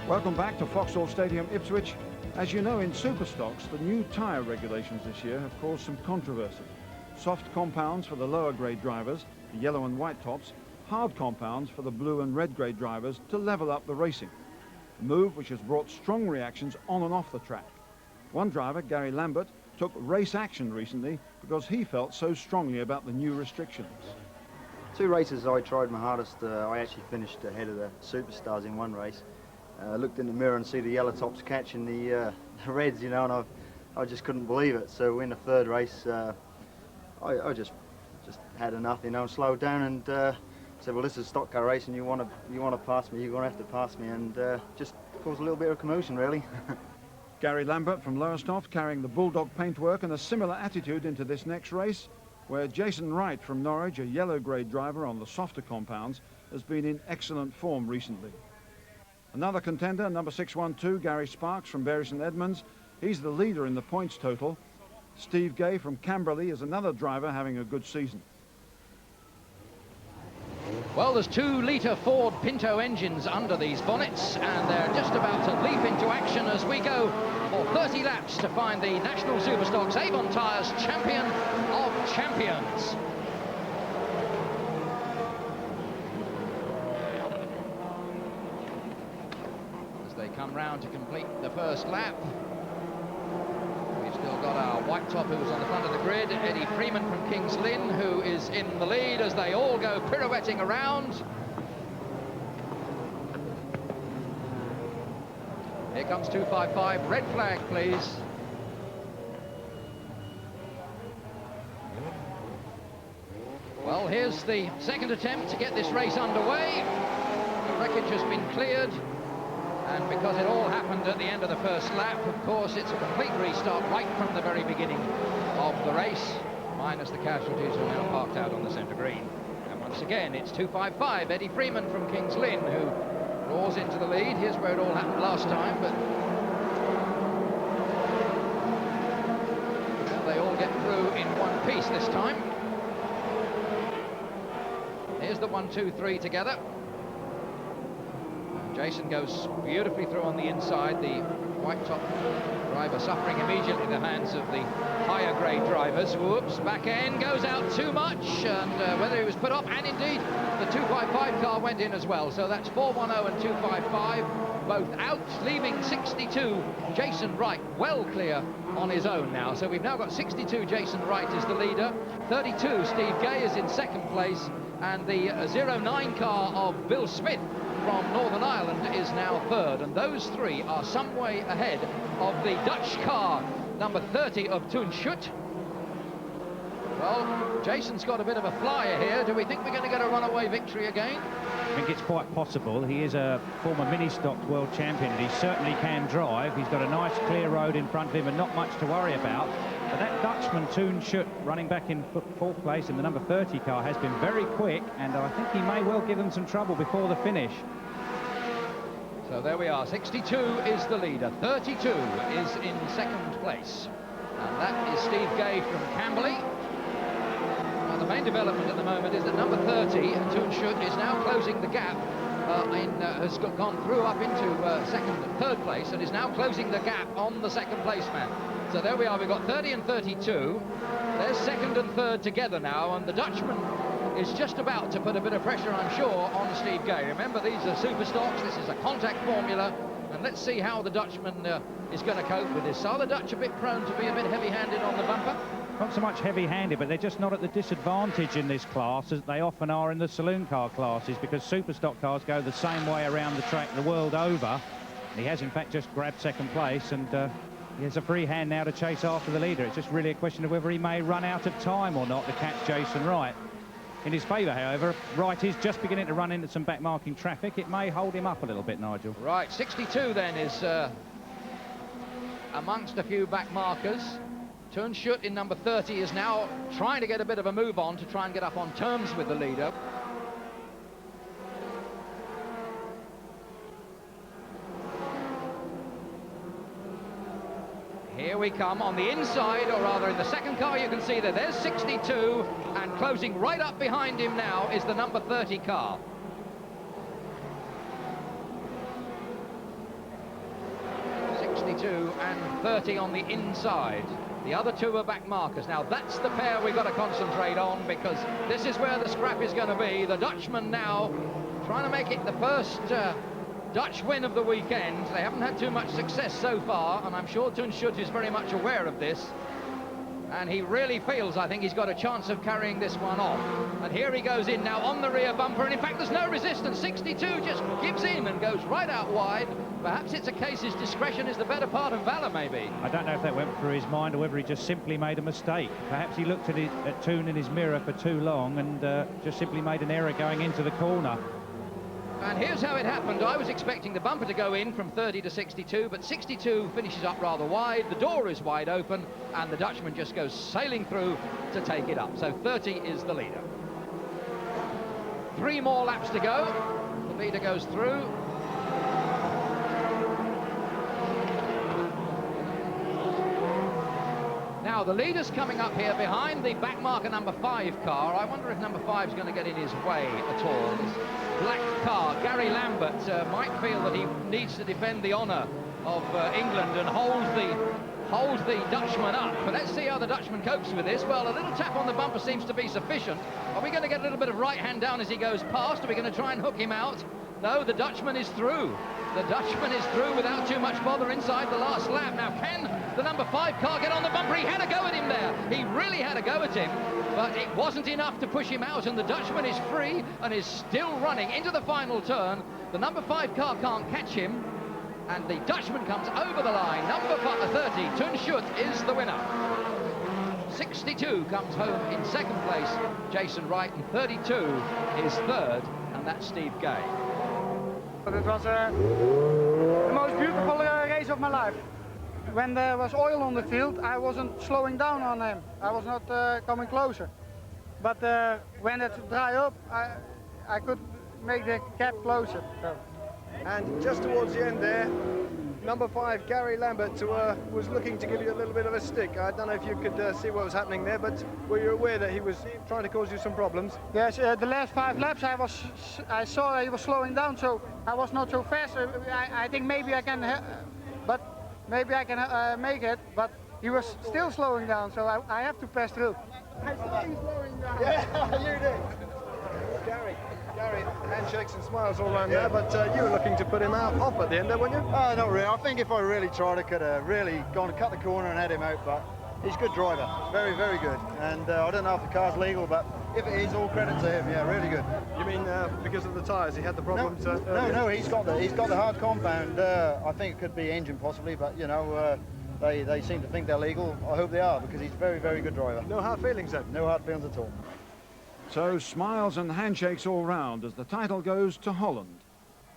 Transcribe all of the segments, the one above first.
Welcome back to Vauxhall Stadium, Ipswich. As you know, in Superstox, the new tyre regulations this year have caused some controversy. Soft compounds for the lower grade drivers, the yellow and white tops, hard compounds for the blue and red grade drivers to level up the racing. A move which has brought strong reactions on and off the track. One driver, Gary Lambert, took race action recently because he felt so strongly about the new restrictions. 2 races I tried my hardest. I actually finished ahead of the Superstars in one race. Looked in the mirror and see the yellow tops catching the reds, you know, and I just couldn't believe it. So in the 3rd race, I just had enough, you know, and slowed down and said, well, this is a stock car race, and you want to pass me, you're going to have to pass me, and just caused a little bit of commotion, really. Gary Lambert from Lowestoft carrying the Bulldog paintwork and a similar attitude into this next race, where Jason Wright from Norwich, a yellow grade driver on the softer compounds, has been in excellent form recently. Another contender, number 612, Gary Sparks from Bury St Edmunds. He's the leader in the points total. Steve Gay from Camberley is another driver having a good season. Well, there's 2-litre Ford Pinto engines under these bonnets, and they're just about to leap into action as we go for 30 laps to find the National Superstox Avon Tyres champion of champions. Come round to complete the first lap. We've still got our white top who's on the front of the grid, Eddie Freeman from Kings Lynn, who is in the lead as they all go pirouetting around. Here comes 255, red flag please. Well, here's the second attempt to get this race underway. The wreckage has been cleared. And because it all happened at the end of the first lap, of course, it's a complete restart right from the very beginning of the race, minus the casualties who are now parked out on the centre green. And once again, it's 255, Eddie Freeman from Kings Lynn, who roars into the lead. Here's where it all happened last time, but well, they all get through in one piece this time. Here's the 1, 2, 3 together. Jason goes beautifully through on the inside, the white top driver suffering immediately at the hands of the higher grade drivers. Whoops, back end goes out too much, and whether he was put up, and indeed the 255 car went in as well. So that's 410 and 255 both out, leaving 62 Jason Wright well clear on his own now. So we've now got 62 Jason Wright is the leader, 32 Steve Gay is in 2nd place, and the 09 car of Bill Smith from Northern Ireland is now 3rd, and those 3 are some way ahead of the Dutch car, number 30 of Toon Schut. Well, Jason's got a bit of a flyer here. Do we think we're going to get a runaway victory again? I think it's quite possible. He is a former mini-stock world champion, and he certainly can drive. He's got a nice clear road in front of him and not much to worry about. But that Dutchman, Toon Schut, running back in 4th place in the number 30 car, has been very quick, and I think he may well give them some trouble before the finish. So there we are, 62 is the leader, 32 is in 2nd place. And that is Steve Gay from Camberley. Now, the main development at the moment is that number 30, Toon Schut, is now closing the gap, has gone through up into 2nd and 3rd place, and is now closing the gap on the 2nd place man. So there we are, we've got 30 and 32. There's 2nd and 3rd together now, and the Dutchman is just about to put a bit of pressure, I'm sure, on Steve Gay. Remember, these are Superstox, this is a contact formula, and let's see how the Dutchman is going to cope with this. Are the Dutch a bit prone to be a bit heavy-handed on the bumper? Not so much heavy-handed, but they're just not at the disadvantage in this class as they often are in the saloon car classes, because Superstock cars go the same way around the track the world over. And he has, in fact, just grabbed 2nd place, and he has a free hand now to chase after the leader. It's just really a question of whether he may run out of time or not to catch Jason Wright. In his favour, however, Wright is just beginning to run into some back-marking traffic. It may hold him up a little bit, Nigel. Right, 62 then is amongst a few back markers. Toon Schut in number 30 is now trying to get a bit of a move on to try and get up on terms with the leader. Here we come on the inside, or rather in the 2nd car. You can see that there's 62, and closing right up behind him now is the number 30 car. 62 and 30 on the inside. The other two are back markers. Now that's the pair we've got to concentrate on, because this is where the scrap is going to be. The Dutchman now trying to make it the first Dutch win of the weekend. They haven't had too much success so far, and I'm sure Tunschut is very much aware of this. And he really feels, I think, he's got a chance of carrying this one off. And here he goes in now on the rear bumper, and in fact there's no resistance. 62 just gives in and goes right out wide. Perhaps it's a case his discretion is the better part of valour, maybe. I don't know if that went through his mind or whether he just simply made a mistake. Perhaps he looked at Toon in his mirror for too long and just simply made an error going into the corner. And here's how it happened. I was expecting the bumper to go in from 30 to 62, but 62 finishes up rather wide. The door is wide open, and the Dutchman just goes sailing through to take it up. So 30 is the leader. 3 more laps to go. The leader goes through. Now, the leader's coming up here behind the back marker number 5 car. I wonder if number 5 is going to get in his way at all. This black car, Gary Lambert, might feel that he needs to defend the honour of England and hold the Dutchman up. But let's see how the Dutchman copes with this. Well, a little tap on the bumper seems to be sufficient. Are we going to get a little bit of right hand down as he goes past? Are we going to try and hook him out? No, the Dutchman is through. The Dutchman is through without too much bother inside the last lap. Now, can the number 5 car get on the bumper? He had a go at him there. He really had a go at him, but it wasn't enough to push him out, and the Dutchman is free and is still running into the final turn. The number 5 car can't catch him, and the Dutchman comes over the line. Number 30, Tunschut, is the winner. 62 comes home in second place, Jason Wright, and 32 is third, and that's Steve Gay. It was the most beautiful race of my life. When there was oil on the field, I wasn't slowing down on him. I was not coming closer. But when it dried up, I could make the gap closer. So. And just towards the end there, number 5, Gary Lambert, was looking to give you a little bit of a stick. I don't know if you could see what was happening there, but were you aware that he was trying to cause you some problems? Yes, the last 5 laps I saw he was slowing down, so I was not so fast. I think maybe I can, make it, but he was still slowing down, so I have to pass through. I saw him slowing down. Yeah, you did. Gary, handshakes and smiles all around there, but you were looking to put him off at the end there, weren't you? Not really. I think if I really tried, I could have really gone to cut the corner and had him out, but he's a good driver. Very, very good. And I don't know if the car's legal, but if it is, all credit to him. Yeah, really good. You mean because of the tyres, he had the problems? No, he's got the hard compound. I think it could be engine possibly, but you know, they seem to think they're legal. I hope they are, because he's a very, very good driver. No hard feelings then? No hard feelings at all. So smiles and handshakes all round as the title goes to Holland.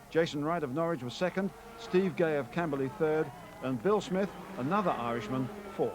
Jason Wright of Norwich was second, Steve Gay of Camberley third, and Bill Smith, another Irishman, fourth.